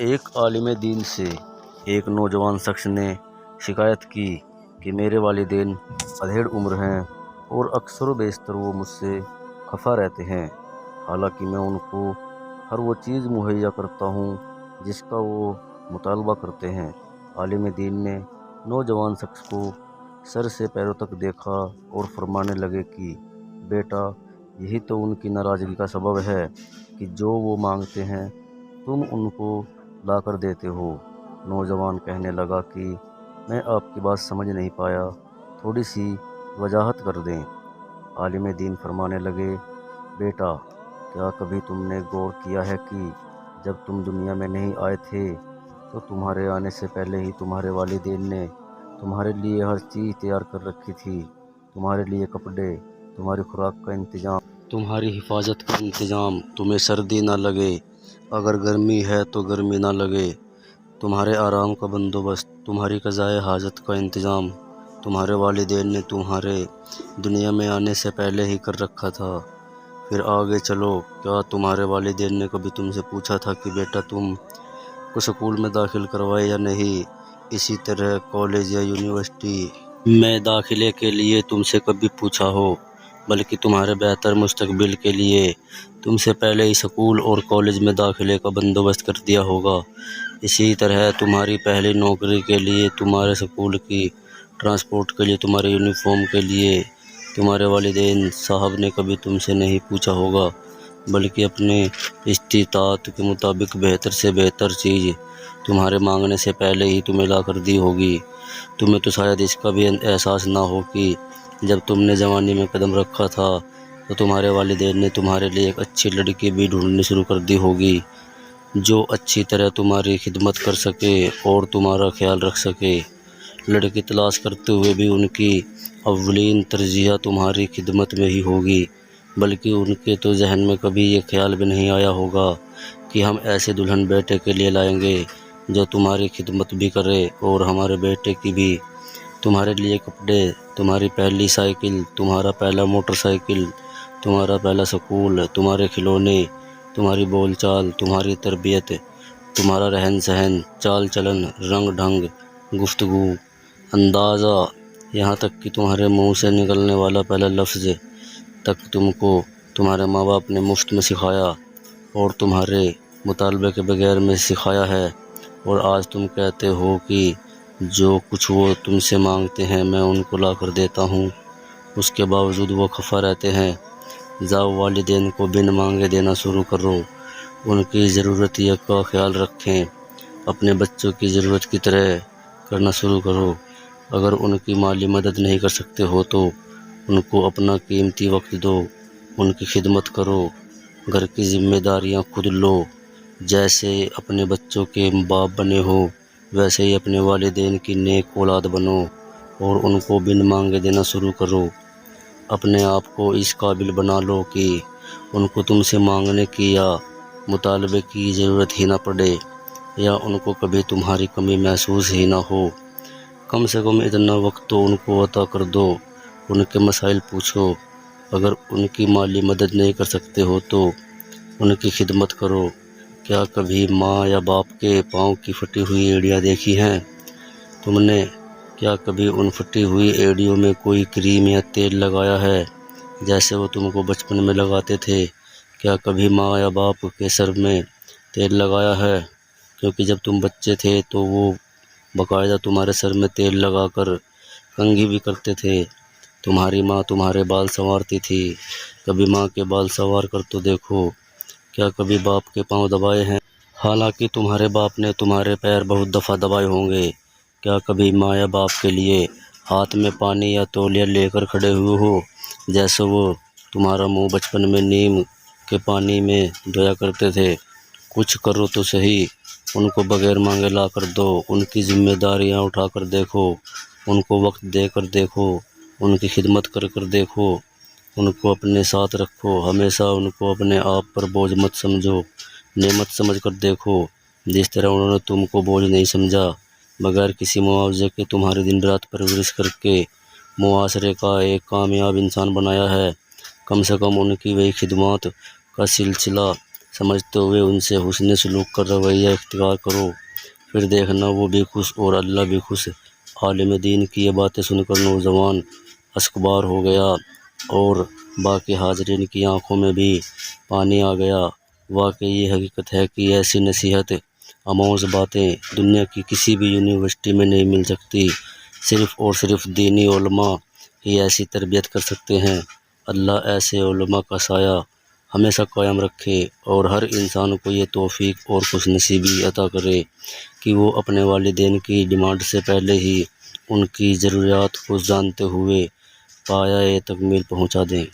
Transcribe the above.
ایک عالم دین سے ایک نوجوان شخص نے شکایت کی کہ میرے والدین ادھیڑ عمر ہیں اور اکثر و بیشتر وہ مجھ سے خفا رہتے ہیں، حالانکہ میں ان کو ہر وہ چیز مہیا کرتا ہوں جس کا وہ مطالبہ کرتے ہیں۔ عالم دین نے نوجوان شخص کو سر سے پیروں تک دیکھا اور فرمانے لگے کہ بیٹا، یہی تو ان کی ناراضگی کا سبب ہے کہ جو وہ مانگتے ہیں تم ان کو لا کر دیتے ہو۔ نوجوان کہنے لگا کہ میں آپ کی بات سمجھ نہیں پایا، تھوڑی سی وضاحت کر دیں۔ عالم دین فرمانے لگے، بیٹا، کیا کبھی تم نے غور کیا ہے کہ جب تم دنیا میں نہیں آئے تھے تو تمہارے آنے سے پہلے ہی تمہارے والدین نے تمہارے لیے ہر چیز تیار کر رکھی تھی، تمہارے لیے کپڑے، تمہاری خوراک کا انتظام، تمہاری حفاظت کا انتظام، تمہیں سردی نہ لگے، اگر گرمی ہے تو گرمی نہ لگے، تمہارے آرام کا بندوبست، تمہاری قضائے حاجت کا انتظام تمہارے والدین نے تمہارے دنیا میں آنے سے پہلے ہی کر رکھا تھا۔ پھر آگے چلو، کیا تمہارے والدین نے کبھی تم سے پوچھا تھا کہ بیٹا تم کو سکول میں داخل کروائے یا نہیں؟ اسی طرح کالج یا یونیورسٹی میں داخلے کے لیے تم سے کبھی پوچھا ہو؟ بلکہ تمہارے بہتر مستقبل کے لیے تم سے پہلے ہی سکول اور کالج میں داخلے کا بندوبست کر دیا ہوگا۔ اسی طرح تمہاری پہلی نوکری کے لیے، تمہارے سکول کی ٹرانسپورٹ کے لیے، تمہارے یونیفارم کے لیے تمہارے والدین صاحب نے کبھی تم سے نہیں پوچھا ہوگا، بلکہ اپنے استطاعت کے مطابق بہتر سے بہتر چیز تمہارے مانگنے سے پہلے ہی تمہیں لا کر دی ہوگی۔ تمہیں تو شاید اس کا بھی احساس نہ ہو کہ جب تم نے جوانی میں قدم رکھا تھا تو تمہارے والدین نے تمہارے لیے ایک اچھی لڑکی بھی ڈھونڈنی شروع کر دی ہوگی، جو اچھی طرح تمہاری خدمت کر سکے اور تمہارا خیال رکھ سکے۔ لڑکی تلاش کرتے ہوئے بھی ان کی اولین ترجیح تمہاری خدمت میں ہی ہوگی، بلکہ ان کے تو ذہن میں کبھی یہ خیال بھی نہیں آیا ہوگا کہ ہم ایسے دلہن بیٹے کے لیے لائیں گے جو تمہاری خدمت بھی کرے اور ہمارے بیٹے کی بھی۔ تمہارے لیے کپڑے، تمہاری پہلی سائیکل، تمہارا پہلا موٹر سائیکل، تمہارا پہلا سکول، تمہارے کھلونے، تمہاری بول چال، تمہاری تربیت، تمہارا رہن سہن، چال چلن، رنگ ڈھنگ، گفتگو، اندازہ، یہاں تک کہ تمہارے منہ سے نکلنے والا پہلا لفظ تک تم کو تمہارے ماں باپ نے مفت میں سکھایا اور تمہارے مطالبے کے بغیر میں سکھایا ہے، اور آج تم کہتے ہو کہ جو کچھ وہ تم سے مانگتے ہیں میں ان کو لا کر دیتا ہوں، اس کے باوجود وہ خفا رہتے ہیں۔ جاؤ، والدین کو بن مانگے دینا شروع کرو، ان کی ضرورت کا خیال رکھیں، اپنے بچوں کی ضرورت کی طرح کرنا شروع کرو۔ اگر ان کی مالی مدد نہیں کر سکتے ہو تو ان کو اپنا قیمتی وقت دو، ان کی خدمت کرو، گھر کی ذمہ داریاں خود لو، جیسے اپنے بچوں کے باپ بنے ہو ویسے ہی اپنے والدین کی نیک اولاد بنو اور ان کو بن مانگے دینا شروع کرو۔ اپنے آپ کو اس قابل بنا لو کہ ان کو تم سے مانگنے کی یا مطالبے کی ضرورت ہی نہ پڑے، یا ان کو کبھی تمہاری کمی محسوس ہی نہ ہو۔ کم سے کم اتنا وقت تو ان کو عطا کر دو، ان کے مسائل پوچھو، اگر ان کی مالی مدد نہیں کر سکتے ہو تو ان کی خدمت کرو۔ کیا کبھی ماں یا باپ کے پاؤں کی پھٹی ہوئی ایڑیاں دیکھی ہیں تم نے؟ کیا کبھی ان پھٹی ہوئی ایڑیوں میں کوئی کریم یا تیل لگایا ہے جیسے وہ تم کو بچپن میں لگاتے تھے؟ کیا کبھی ماں یا باپ کے سر میں تیل لگایا ہے؟ کیونکہ جب تم بچے تھے تو وہ باقاعدہ تمہارے سر میں تیل لگا کر کنگھی بھی کرتے تھے۔ تمہاری ماں تمہارے بال سنوارتی تھی، کبھی ماں کے بال سنوار کر تو دیکھو۔ کیا کبھی باپ کے پاؤں دبائے ہیں؟ حالانکہ تمہارے باپ نے تمہارے پیر بہت دفعہ دبائے ہوں گے۔ کیا کبھی ماں یا باپ کے لیے ہاتھ میں پانی یا تولیہ لے کر کھڑے ہوئے ہو جیسے وہ تمہارا منہ بچپن میں نیم کے پانی میں دھویا کرتے تھے؟ کچھ کرو تو صحیح، ان کو بغیر مانگے لا کر دو، ان کی ذمہ داریاں اٹھا کر دیکھو، ان کو وقت دے کر دیکھو، ان کی خدمت کر کر دیکھو، ان کو اپنے ساتھ رکھو، ہمیشہ ان کو اپنے آپ پر بوجھ مت سمجھو، نعمت سمجھ کر دیکھو، جس طرح انہوں نے تم کو بوجھ نہیں سمجھا، بغیر کسی معاوضے کے تمہاری دن رات پرورش کر کے معاشرے کا ایک کامیاب انسان بنایا ہے۔ کم سے کم ان کی وہی خدمات کا سلسلہ سمجھتے ہوئے ان سے حسن سلوک کا رویہ اختیار کرو، پھر دیکھنا وہ بھی خوش اور اللہ بھی خوش۔ عالم دین کی یہ باتیں سن کر نوجوان اشکبار ہو گیا اور باقی حاضرین کی آنکھوں میں بھی پانی آ گیا۔ واقعی یہ حقیقت ہے کہ ایسی نصیحت آموز باتیں دنیا کی کسی بھی یونیورسٹی میں نہیں مل سکتی۔ صرف اور صرف دینی علماء ہی ایسی تربیت کر سکتے ہیں۔ اللہ ایسے علماء کا سایہ ہمیشہ قائم رکھے اور ہر انسان کو یہ توفیق اور خوش نصیبی عطا کرے کہ وہ اپنے والدین کی ڈیمانڈ سے پہلے ہی ان کی ضروریات کو جانتے ہوئے پایۂ تکمیل پہنچا دیں۔